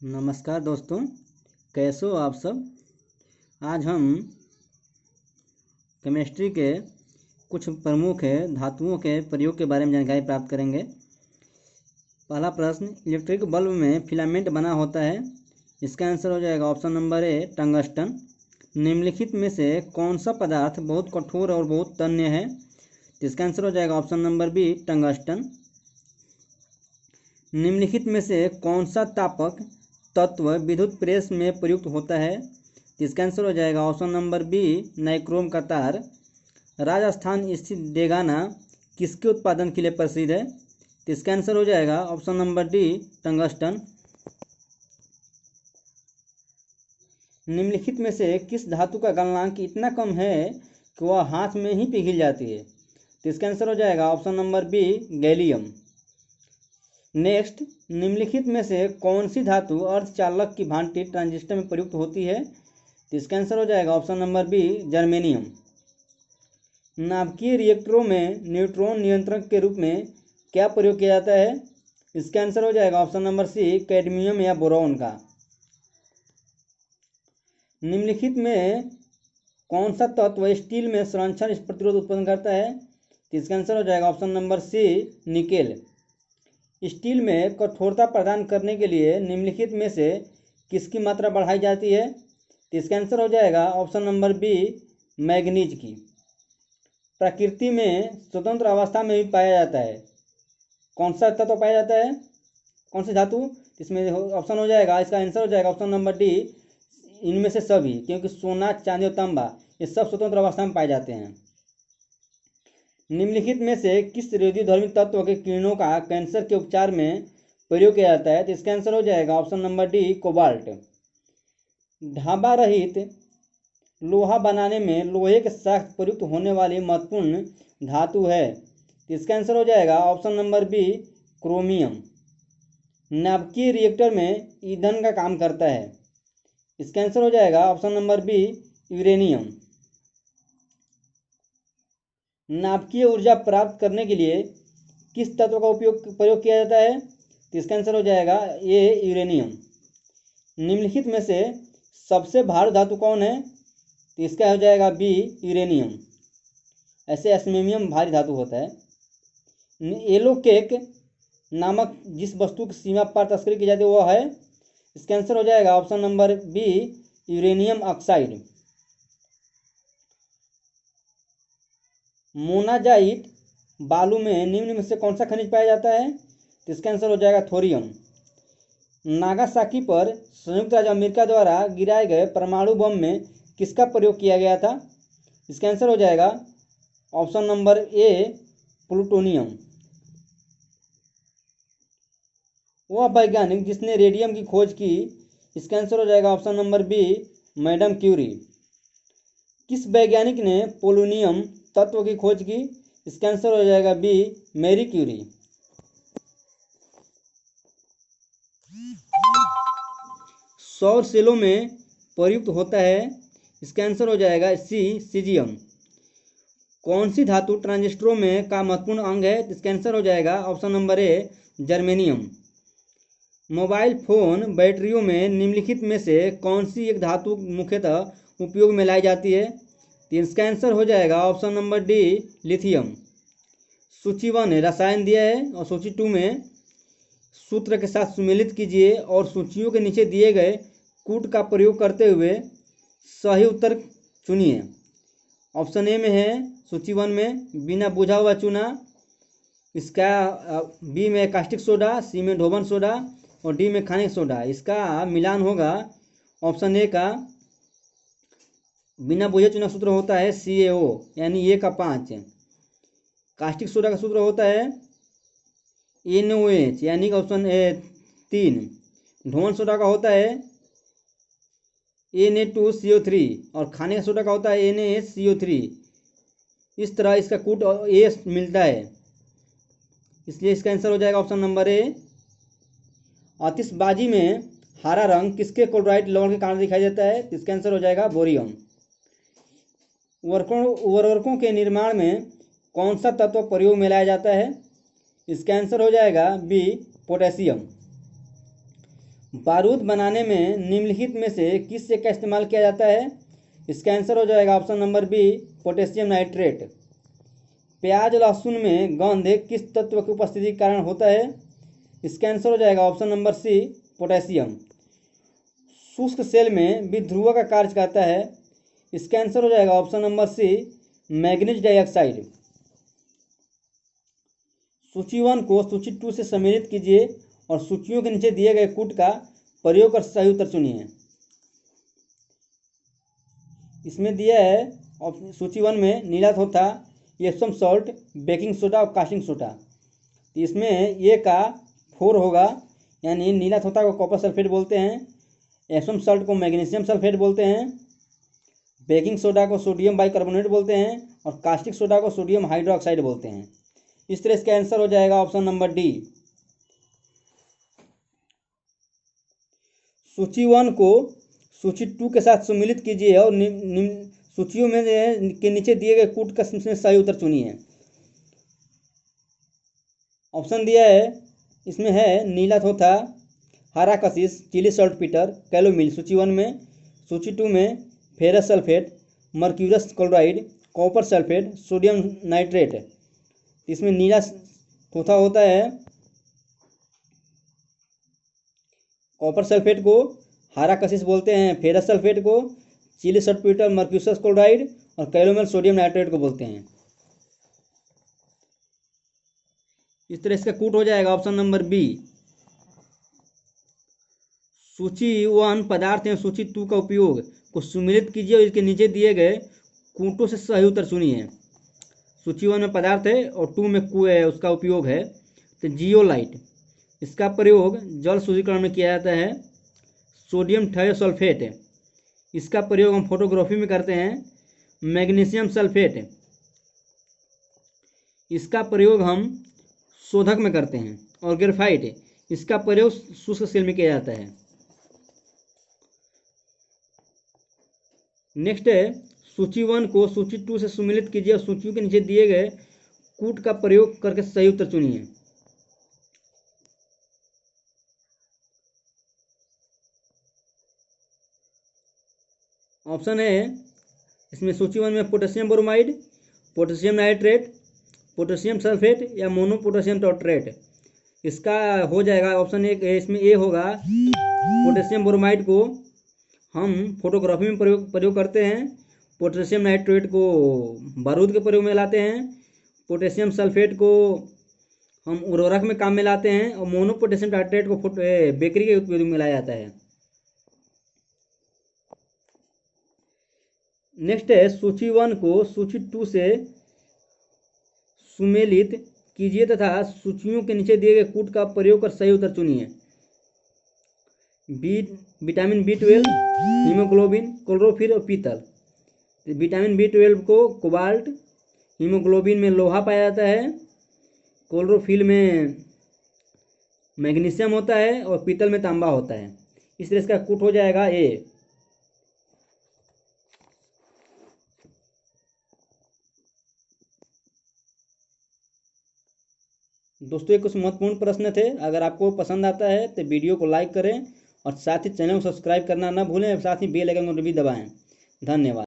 नमस्कार दोस्तों, कैसे हो आप सब। आज हम केमिस्ट्री के कुछ प्रमुख धातुओं के प्रयोग के बारे में जानकारी प्राप्त करेंगे। पहला प्रश्न, इलेक्ट्रिक बल्ब में फिलामेंट बना होता है। इसका आंसर हो जाएगा ऑप्शन नंबर ए, टंगस्टन। निम्नलिखित में से कौन सा पदार्थ बहुत कठोर और बहुत तन्य है। इसका आंसर हो जाएगा ऑप्शन नंबर बी, टंगस्टन। निम्नलिखित में से कौन सा तापक तत्व विद्युत प्रेस में प्रयुक्त होता है। इसका आंसर हो जाएगा ऑप्शन नंबर बी, नाइक्रोम का तार। राजस्थान स्थित डेगाना किसके उत्पादन के लिए प्रसिद्ध है। इसका आंसर हो जाएगा ऑप्शन नंबर डी, टंगस्टन। निम्नलिखित में से किस धातु का गलनांक इतना कम है कि वह हाथ में ही पिघल जाती है। तो इसका आंसर हो जाएगा option number B, gallium. Next, निम्नलिखित में से कौन सी धातु अर्धचालक की भांति ट्रांजिस्टर में प्रयुक्त होती है। तो इसका आंसर हो जाएगा ऑप्शन नंबर बी, जर्मेनियम। नाभिकीय रिएक्टरों में न्यूट्रॉन नियंत्रक के रूप में क्या प्रयोग किया जाता है। इसका आंसर हो जाएगा ऑप्शन नंबर सी, कैडमियम या बोरॉन का। निम्नलिखित में कौन सा तत्व स्टील में संरक्षण प्रतिरोध उत्पन्न करता है। तो इसका आंसर हो जाएगा option number C, nickel. Steel में कठोरता प्रदान करने के लिए निम्नलिखित में से किसकी मात्रा बढ़ाई जाती है। तो इसका आंसर हो जाएगा ऑप्शन नंबर बी, मैग्नीज की। प्रकृति में स्वतंत्र अवस्था में भी पाया जाता है। कौन सा तत्व पाया जाता है, कौन सी धातु। इसमें ऑप्शन हो जाएगा, इसका आंसर हो जाएगा ऑप्शन नंबर डी, इनमें से सभी, क्योंकि सोना, चांदी और तांबा ये सब स्वतंत्र अवस्था में पाए जाते हैं। निम्नलिखित में से किस रेडियोधर्मी तत्व के किरणों का कैंसर के उपचार में प्रयोग किया जाता है। तो इसका आंसर हो जाएगा option number D, cobalt. Dhaba रहित लोहा बनाने में लोहे के साथ प्रयुक्त होने वाली महत्वपूर्ण धातु है। तो इसका आंसर हो जाएगा ऑप्शन नंबर बी, क्रोमियम। नाभिकीय रिएक्टर में ईंधन का काम करता है। इसका आंसर हो जाएगा ऑप्शन नंबर बी, यूरेनियम। नाभिकीय ऊर्जा प्राप्त करने के लिए किस तत्व का प्रयोग किया जाता है। तो इसका आंसर हो जाएगा ये, यूरेनियम। निम्नलिखित में से सबसे भारी धातु कौन है। तो इसका हो जाएगा बी, यूरेनियम। ऐसे एस्मेमियम भारी धातु होता है। येलो केक नामक जिस वस्तु की सीमा पार तस्करी की जाती है वह है। इसका आंसर हो जाएगा option number B, uranium oxide. Monazite बालू में निम्न में से कौन सा खनिज पाया जाता है। तो इसका आंसर हो जाएगा थोरियम। नागासाकी पर संयुक्त राज्य अमेरिका द्वारा गिराए गए परमाणु बम में किसका प्रयोग किया गया था। इसका आंसर हो जाएगा ऑप्शन नंबर ए, प्लूटोनियम। वह वैज्ञानिक जिसने रेडियम की खोज की। इसका आंसर हो जाएगा option number B, madam Curie. किस वैज्ञानिक ने पोलोनियम तत्व की खोज की। इसका आंसर हो जाएगा बी, मैरी क्यूरी। सौर सेलों में प्रयुक्त होता है। इसका आंसर हो जाएगा सी, सीजियम। कौन सी धातु ट्रांजिस्टरों में का महत्वपूर्ण अंग है। इसका आंसर हो जाएगा option number A, germanium. Mobile phone बैटरियों में निम्नलिखित में से कौन सी एक धातु मुख्यतः उपयोग में लाई जाती है। तो इसका आंसर हो जाएगा ऑप्शन नंबर डी, लिथियम। सूची 1 रसायन दिया है और सूची 2 में सूत्र के साथ सुमेलित कीजिए और सूचियों के नीचे दिए गए कूट का प्रयोग करते हुए सही उत्तर चुनिए। ऑप्शन ए में है सूची 1 में बिना बुझा हुआ चुना, इसका बी में कास्टिक सोडा, सी में ढोबन सोडा और डी में खाने सोडा। इसका मिलान होगा ऑप्शन ए का बिना बुझे चुना सूत्र होता है CaO यानी ए का 5। कास्टिक सोडा का सूत्र होता है NOH यानी कि ऑप्शन ए 3। ढोबन सोडा का होता है Na2CO3 और खाने का सोडा का होता है NaHCO3। इस तरह इसका कूट ए मिलता है, इसलिए इसका आंसर हो जाएगा ऑप्शन नंबर ए। आतिशबाजी में हरा रंग किसके क्लोराइड लवण के कारण दिखाई देता है। इसका आंसर हो जाएगा बोरियम। उर्वरकों के निर्माण में कौन सा तत्व प्रयोग में लाया जाता है। इसका आंसर हो जाएगा बी, पोटेशियम। बारूद बनाने में निम्नलिखित में से किस से का इस्तेमाल किया जाता है? इसका आंसर हो जाएगा option number B, potassium nitrate. प्याज लहसुन में गंध किस तत्व की उपस्थिति के कारण होता है? इसका आंसर हो जाएगा ऑप्शन नंबर सी, पोटेशियम। शुष्क सेल में विध्रुव का कार्य करता है। इसका आंसर हो जाएगा option number C, manganese dioxide. सूची 1 को सूची 2 से सम्मिलित कीजिए और सूचियों के नीचे दिए गए कूट का प्रयोग कर सही उत्तर चुनिए। इसमें दिया है सूची 1 में नीला थोथा, एप्सम सॉल्ट, बेकिंग सोडा और कास्टिंग सोडा। तो इसमें ए का 4 होगा, यानी नीला थोथा को कॉपर सल्फेट बोलते हैं, एप्सम सॉल्ट को मैग्नीशियम सल्फेट बोलते हैं, बेकिंग सोडा को सोडियम बाइकार्बोनेट बोलते हैं और कास्टिक सोडा को सोडियम हाइड्रोक्साइड बोलते हैं। इस तरह इसका आंसर हो जाएगा ऑप्शन नंबर डी। सूची 1 को सूची 2 के साथ सम्मिलित कीजिए और सूचियों में के नीचे दिए गए कूट का सही उत्तर चुनिए। ऑप्शन दिया है, इसमें है नीला थोथा, हरा कशिश, चिली सॉल्ट पीटर, कैलोमिल सूची 1 में। सूची 2 में ferrous sulphate, mercurous chloride, copper sulphate, sodium nitrate. इसमें नीला थोथा होता है कॉपर सल्फेट को, हरा कशिश बोलते हैं फेरस सल्फेट को, Chile saltpetre mercurous chloride और कैलोमिल सोडियम नाइट्रेट को बोलते हैं। इस तरह इसका कूट हो जाएगा ऑप्शन नंबर बी। सूची 1 पदार्थ एवं सूची 2 का उपयोग को सम्मिलित कीजिए और इसके नीचे दिए गए कूटों से सही उत्तर चुनिए। सूची 1 में पदार्थ है और 2 में उसका उपयोग है। तो जियोलाइट, इसका प्रयोग जल शुद्धिकरण में किया जाता है। सोडियम थायोसल्फेट, इसका प्रयोग हम फोटोग्राफी में करते हैं। मैग्नीशियम सल्फेट, इसका प्रयोग हम शोधक में करते हैं। और ग्रेफाइट, इसका प्रयोग शुष्क सेल में किया जाता है। नेक्स्ट है सूची 1 को सूची 2 से सम्मिलित कीजिए और सूचियों के नीचे दिए गए कूट का प्रयोग करके सही उत्तर चुनिए। ऑप्शन है, इसमें सूची 1 में potassium bromide, potassium nitrate, potassium sulphate या मोनो पोटेशियम टॉर्ट्रेट। इसका हो जाएगा ऑप्शन इसमें ए होगा। पोटेशियम ब्रोमाइड को हम फोटोग्राफी में प्रयोग करते हैं। पोटेशियम नाइट्रेट को बारूद के प्रयोग में लाते हैं। पोटेशियम सल्फेट को हम उर्वरक में काम में लाते हैं और मोनो पोटेशियम टाइट्रेट को बेकरी के उपयोग में लाया जाता है। नेक्स्ट है सूची 1 को सूची 2 से सुमेलित कीजिए तथा सूचियों के नीचे दिए गए कूट का प्रयोग कर सही उत्तर चुनिए। विटामिन B12, हीमोग्लोबिन, क्लोरोफिल और पीतल। विटामिन B12 को कोबाल्ट, हीमोग्लोबिन में लोहा पाया जाता है, क्लोरोफिल में मैग्नीशियम होता है और पीतल में तांबा होता है। इस तरह इसका कूट हो जाएगा ए। दोस्तों ये कुछ महत्वपूर्ण प्रश्न थे। अगर आपको पसंद आता है तो वीडियो को लाइक करें और साथ ही चैनल को सब्सक्राइब करना ना भूलें, साथ ही बेल आइकन को भी दबाएं। धन्यवाद।